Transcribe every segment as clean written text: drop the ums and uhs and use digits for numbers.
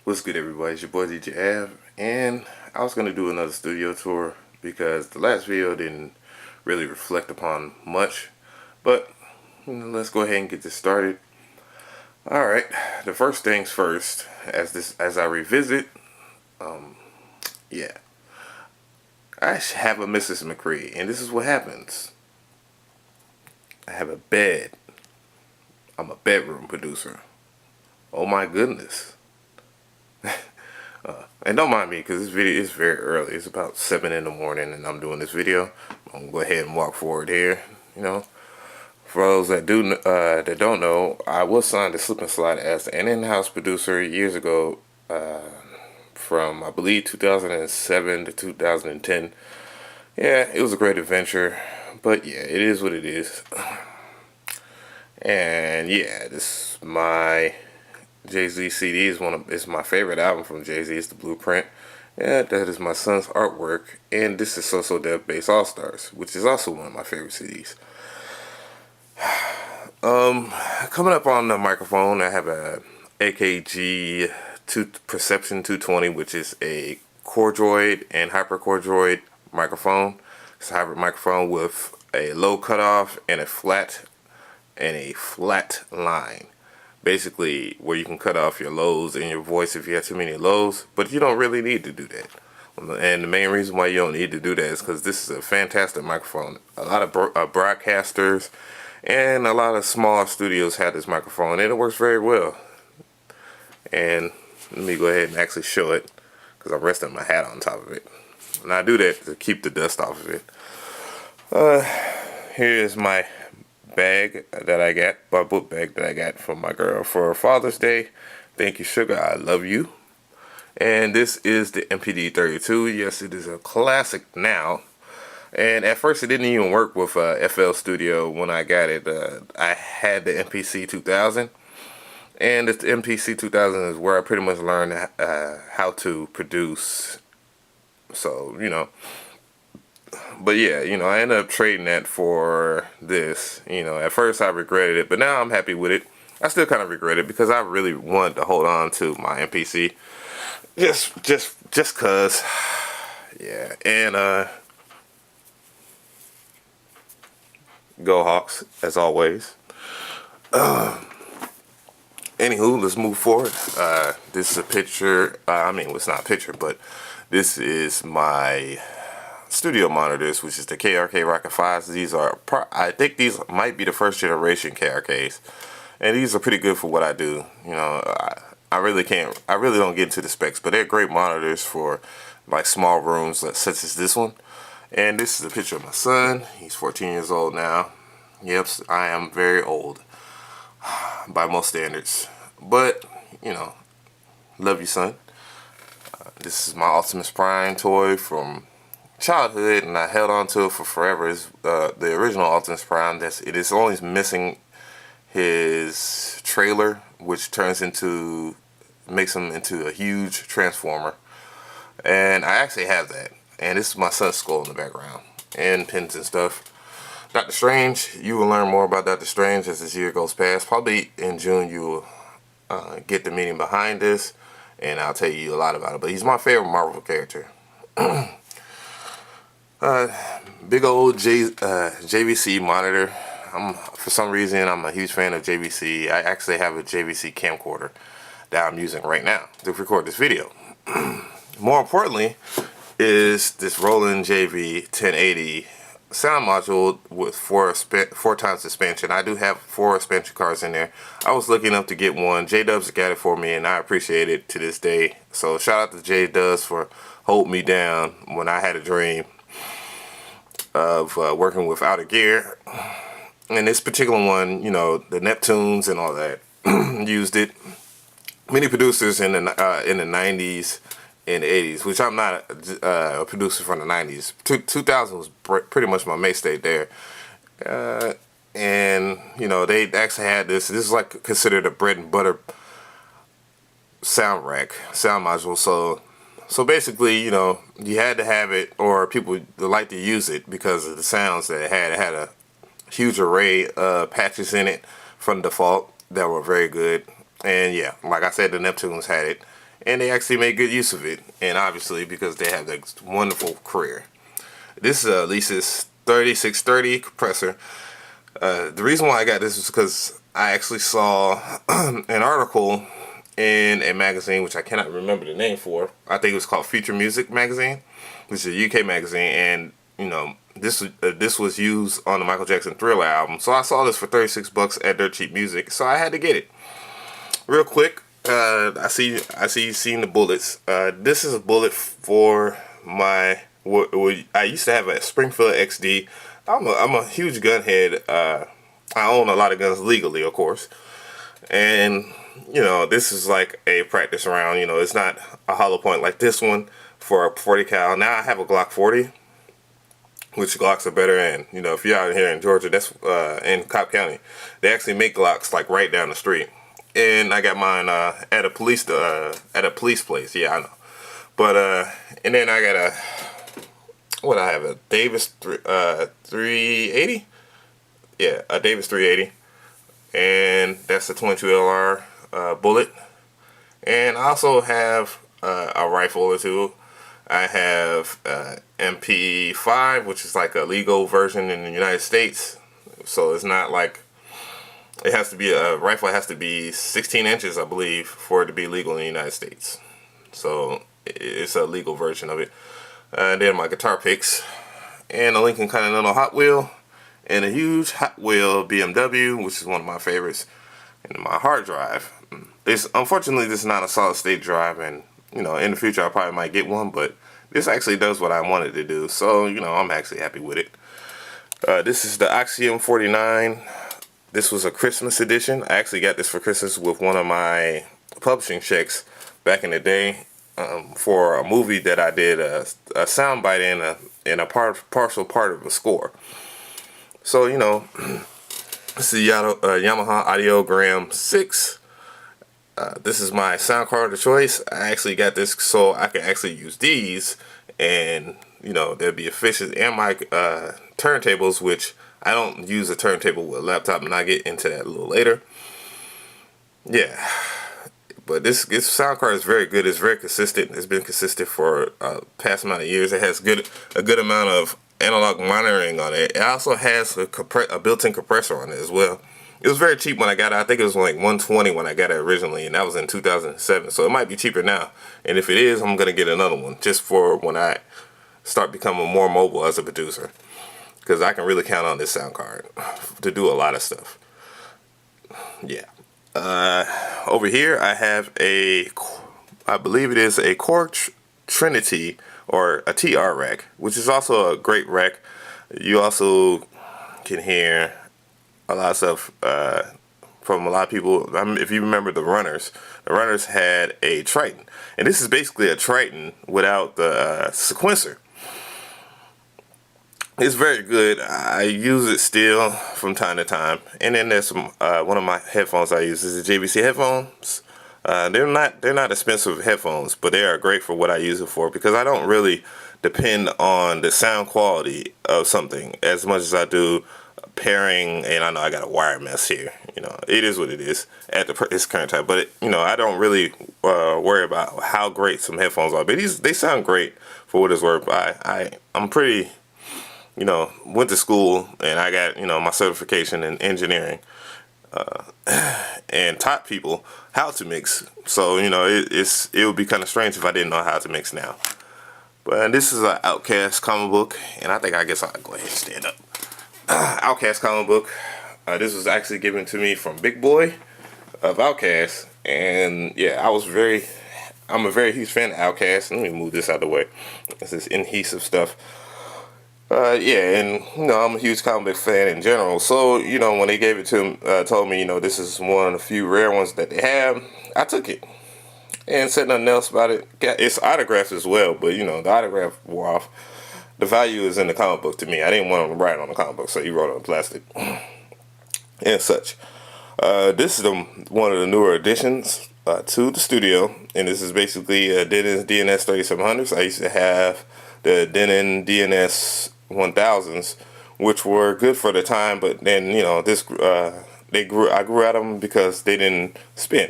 What's good, everybody? It's your boy DJ Av, and I was going to do another studio tour because the last video didn't really reflect upon much, but let's go ahead and get this started. Alright, the first things first, as I revisit, yeah, I have a Mrs. McCree, and this is what happens. I have a bed. I'm a bedroom producer. Oh my goodness. And don't mind me because this video is very early. It's about 7 in the morning and I'm doing this video. I'm going to go ahead and walk forward here. For those that don't know, I was signed to Slip and Slide as an in-house producer years ago, from I believe 2007 to 2010. Yeah, it was a great adventure, but yeah, it is what it is. And yeah, this is my Jay-Z CD is my favorite album from Jay-Z. It's The Blueprint. Yeah, that is my son's artwork, and this is So So Def Bass All Stars, which is also one of my favorite CDs. Coming up on the microphone, I have a AKG Perception 220, which is a Cordroid and Hypercordroid microphone. It's a hybrid microphone with a low cutoff and a flat line. Basically, where you can cut off your lows in your voice if you have too many lows, but you don't really need to do that. And the main reason why you don't need to do that is because this is a fantastic microphone. A lot of broadcasters and a lot of small studios have this microphone, and it works very well. And let me go ahead and actually show it, because I'm resting my hat on top of it. And I do that to keep the dust off of it. Here's my bag that I got, my book bag that I got from my girl for Father's Day. Thank you, sugar. I love you. And this is the MPD-32. Yes, it is a classic now. And at first it didn't even work with FL Studio when I got it. I had the MPC 2000. And the MPC 2000 is where I pretty much learned how to produce. So, but yeah, I ended up trading that for this. At first I regretted it, but now I'm happy with it. I still kind of regret it because I really wanted to hold on to my MPC. Just cause. Yeah, and go Hawks, as always. Anywho, let's move forward. This is a picture. It's not a picture, but this is my studio monitors, which is the KRK Rocket 5s. These are, I think these might be the first generation KRKs, and these are pretty good for what I do. I really don't get into the specs, but they're great monitors for like small rooms such as this one. And this is a picture of my son. He's 14 years old now. Yep, I am very old by most standards, but love you, son. This is my Optimus Prime toy from childhood, and I held on to it for forever. It's the original Optimus Prime. It is only missing his trailer, which makes him into a huge transformer. And I actually have that. And this is my son's skull in the background, and pins and stuff. Doctor Strange, you will learn more about Doctor Strange as this year goes past. Probably in June you will get the meaning behind this, and I'll tell you a lot about it. But he's my favorite Marvel character. Big old JVC monitor. For some reason, I'm a huge fan of JVC. I actually have a JVC camcorder that I'm using right now to record this video. More importantly is this Roland JV 1080 sound module with four times expansion. I do have 4 expansion cards in there. I was lucky enough to get one. J-Dubs got it for me, and I appreciate it to this day. So shout out to J-Dubs for holding me down when I had a dream of working with Outer Gear. And this particular one, the Neptunes and all that, used it. Many producers in the 90s and the 80s, which I'm not a producer from the 90s. 2000 was pretty much my mainstay there. And, they actually had this. This is like considered a bread and butter sound module. So basically, you had to have it, or people like to use it because of the sounds that it had. It had a huge array of patches in it from default that were very good. And yeah, like I said, the Neptunes had it. and they actually made good use of it. And obviously because they have that wonderful career. This is Alesis 3630 compressor. The reason why I got this is because I actually saw an article in a magazine which I cannot remember the name for. I think it was called Future Music magazine, which is a UK magazine, and this was used on the Michael Jackson Thriller album. So I saw this for $36 at Dirt Cheap Music, so I had to get it. Real quick, I see you seen the bullets. This is a bullet for my. I used to have a Springfield XD. I'm a huge gun head. I own a lot of guns legally, of course, and this is like a practice round. It's not a hollow point like this one for a 40 cal. Now I have a Glock 40, which Glocks are better. And if you're out here in Georgia, that's in Cobb County, they actually make Glocks like right down the street. And I got mine at a police place. Yeah, I know. But and then I got I have a Davis 380. Yeah, a Davis 380, and that's a 22 LR bullet. And I also have a rifle or two. I have MP5, which is like a legal version in the United States. So it's not like it has to be a rifle. Has to be 16 inches, I believe, for it to be legal in the United States. So it's a legal version of it. Then my guitar picks, and a Lincoln Continental Hot Wheel, and a huge Hot Wheel BMW, which is one of my favorites, and my hard drive. Unfortunately, this is not a solid state drive, and in the future I probably might get one, but this actually does what I wanted to do, so I'm actually happy with it. This is the Axiom 49. This was a Christmas edition. I actually got this for Christmas with one of my publishing checks back in the day. For a movie that I did a soundbite in a partial part of a score. So this is Yamaha Audiogram 6. This is my sound card of choice. I actually got this so I can actually use these, and they'll be efficient. And my turntables, which I don't use a turntable with a laptop, and I'll get into that a little later. Yeah. But this sound card is very good. It's very consistent. It's been consistent for past amount of years. It has a good amount of analog monitoring on it. It also has a built-in compressor on it as well. It was very cheap when I got it. I think it was like $120 when I got it originally, and that was in 2007. So it might be cheaper now. And if it is, I'm gonna get another one just for when I start becoming more mobile as a producer, because I can really count on this sound card to do a lot of stuff. Yeah. Over here I have I believe it is a Korg Trinity or a TR rack, which is also a great rack. You also can hear a lot of stuff from a lot of people. If you remember the Runners had a Triton, and this is basically a Triton without the sequencer. It's very good. I use it still from time to time. And then there's some one of my headphones I use is the JVC headphones. They're not expensive headphones, but they are great for what I use it for, because I don't really depend on the sound quality of something as much as I do pairing. And I know I got a wire mess here. It is what it is at this current time. But I don't really worry about how great some headphones are. But they sound great for what it's worth. I'm pretty. Went to school, and I got, my certification in engineering, and taught people how to mix. So, it would be kind of strange if I didn't know how to mix now. But this is an Outkast comic book, and I guess I'll go ahead and stand up. Outkast comic book. This was actually given to me from Big Boy of Outkast, and yeah, I'm a very huge fan of Outkast. Let me move this out of the way. This is adhesive stuff. Yeah, and I'm a huge comic book fan in general. So when they gave it to him, told me this is one of the few rare ones that they have, I took it and said nothing else about it. It's autographed as well, but the autograph wore off. The value is in the comic book to me. I didn't want him to write on the comic book, so he wrote on plastic and such. This is one of the newer additions to the studio, and this is basically Denon's DNS 3700s. I used to have the Denon DNS 1000s, which were good for the time, but then I grew out of them because they didn't spin.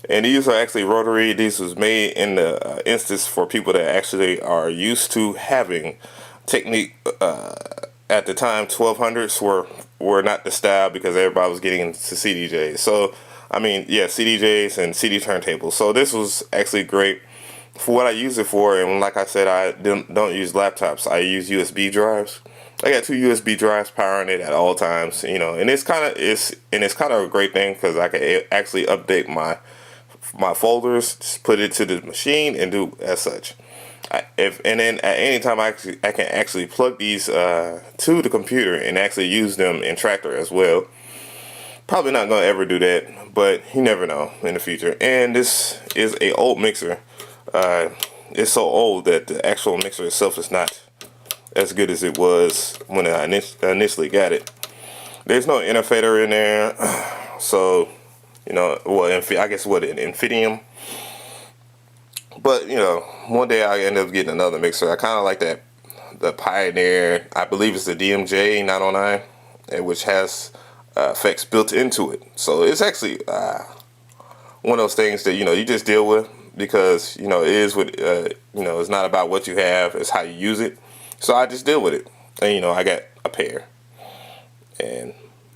And these are actually rotary. These was made in the instance for people that actually are used to having Technic. At the time, 1200s were not the style because everybody was getting into CDJs. So, I mean, yeah, CDJs and CD turntables. So this was actually great for what I use it for. And like I said, I don't use laptops. I use USB drives. I got 2 USB drives powering it at all times, you know, and it's kind of a great thing because I can actually update my folders, just put it to the machine and do as such. And then at any time I can actually plug these to the computer and actually use them in Tractor as well. Probably not gonna ever do that, but you never know in the future. And this is a old mixer. It's so old that the actual mixer itself is not as good as it was when I initially got it. There's no interfader in there, so you know, well, I guess what an Infineon. But you know, one day I end up getting another mixer. I kind of like that, the Pioneer. I believe it's the DMJ 909, which has effects built into it. So it's actually one of those things that, you know, you just deal with because, you know, it is what you know. It's not about what you have; it's how you use it. So I just deal with it, and you know, I got a pair, and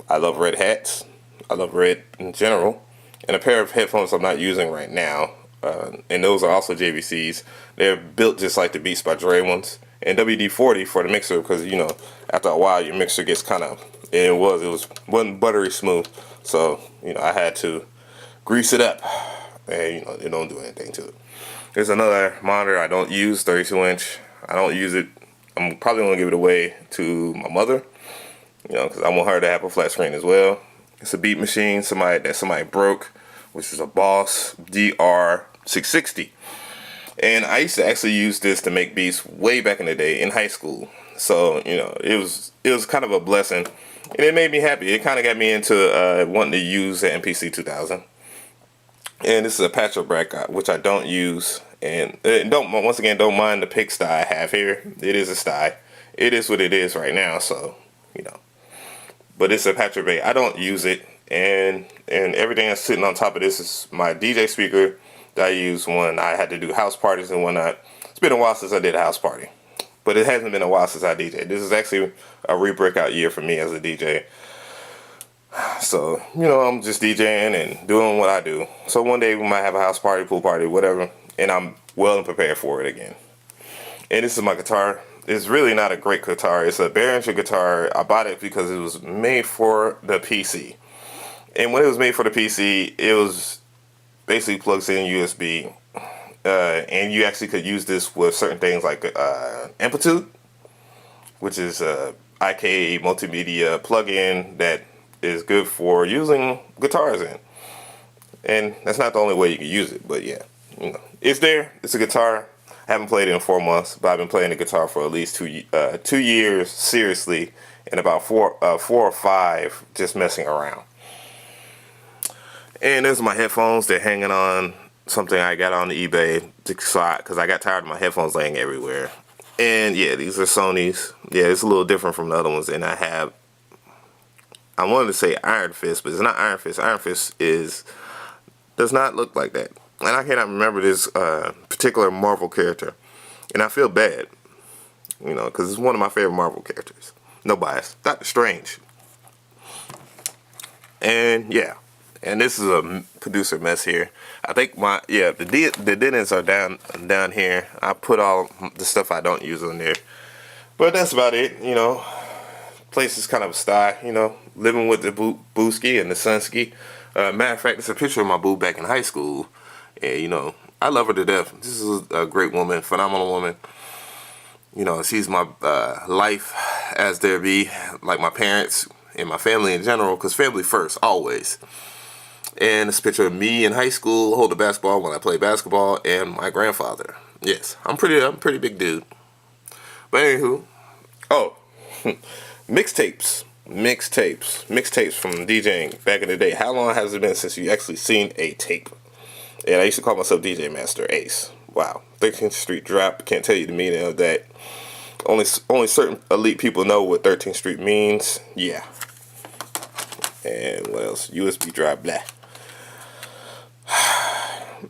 I love red hats. I love red in general, and a pair of headphones I'm not using right now. And those are also JVCs. They're built just like the Beats by Dre ones. And WD-40 for the mixer because, you know, after a while your mixer gets kind of, wasn't buttery smooth. So, you know, I had to grease it up. And, you know, it don't do anything to it. There's another monitor I don't use, 32-inch. I don't use it. I'm probably going to give it away to my mother, you know, because I want her to have a flat screen as well. It's a beat machine that somebody broke, which is a Boss DR660. And I used to actually use this to make beats way back in the day in high school. So, you know, it was kind of a blessing. And it made me happy. It kind of got me into wanting to use the MPC 2000. And this is a Patcher bracket, which I don't use. And don't mind the pick style I have here. It is a style. It is what it is right now. So, you know. But it's a Patcher Bay. I don't use it. And everything that's sitting on top of this is my DJ speaker that I use when I had to do house parties and whatnot. It's been a while since I did a house party, but it hasn't been a while since I DJ. This is actually a re-breakout year for me as a DJ. So, you know, I'm just DJing and doing what I do. So one day we might have a house party, pool party, whatever, and I'm well and prepared for it again. And this is my guitar. It's really not a great guitar. It's a Behringer guitar. I bought it because it was made for the PC. And when it was made for the PC, it was basically plugs in USB, and you actually could use this with certain things like Amplitude, which is a IK multimedia plugin that is good for using guitars in. And that's not the only way you can use it, but yeah, you know, it's there. It's a guitar. I haven't played it in 4 months, but I've been playing the guitar for at least 2 years seriously, and about four or five just messing around. And there's my headphones. They're hanging on something I got on eBay because I got tired of my headphones laying everywhere. And yeah, these are Sony's. Yeah, it's a little different from the other ones. And I wanted to say Iron Fist, but it's not Iron Fist. Iron Fist does not look like that. And I cannot remember this particular Marvel character. And I feel bad, you know, because it's one of my favorite Marvel characters. No bias. Doctor Strange. And yeah. And this is a producer mess here. I think the dents are down here. I put all the stuff I don't use on there. But that's about it, you know. Place is kind of a style, you know. Living with the Booski and the Sunski. Matter of fact, it's a picture of my boo back in high school. And, you know, I love her to death. This is a great woman, phenomenal woman. You know, she's my life as there be, like my parents and my family in general, because family first, always. And this picture of me in high school, holding basketball when I play basketball, and my grandfather. Yes, I'm a pretty big dude. But anywho, mixtapes from DJing back in the day. How long has it been since you actually seen a tape? And I used to call myself DJ Master Ace. Wow, 13th Street Drop. Can't tell you the meaning of that. Only certain elite people know what 13th Street means. Yeah. And what else? USB drive, blah.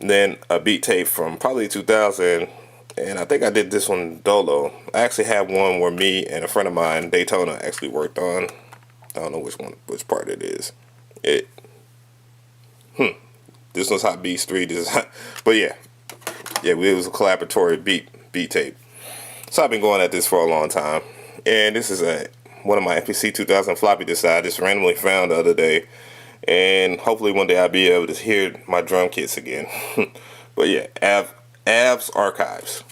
Then a beat tape from probably 2000, and I think I did this one Dolo. I actually have one where me and a friend of mine, Daytona, actually worked on. I don't know which part it is. This one's Hot Beats 3. This is hot, but yeah, it was a collaboratory beat tape. So I've been going at this for a long time, and this is one of my MPC 2000 floppy disks I just randomly found the other day, and hopefully one day I'll be able to hear my drum kits again. But yeah, Av's Archives.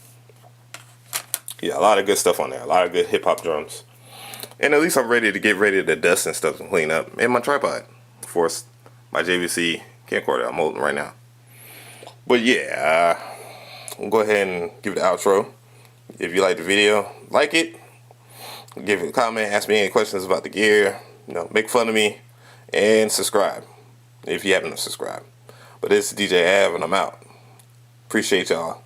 Yeah, a lot of good stuff on there. A lot of good hip hop drums. And at least I'm ready to dust and stuff and clean up. And my tripod. Of course, my JVC camcorder I'm holding right now. But yeah, we'll go ahead and give it the outro. If you like the video, like it. Give it a comment. Ask me any questions about the gear. Make fun of me. And subscribe if you haven't subscribed. But this is DJ Av, and I'm out. Appreciate y'all.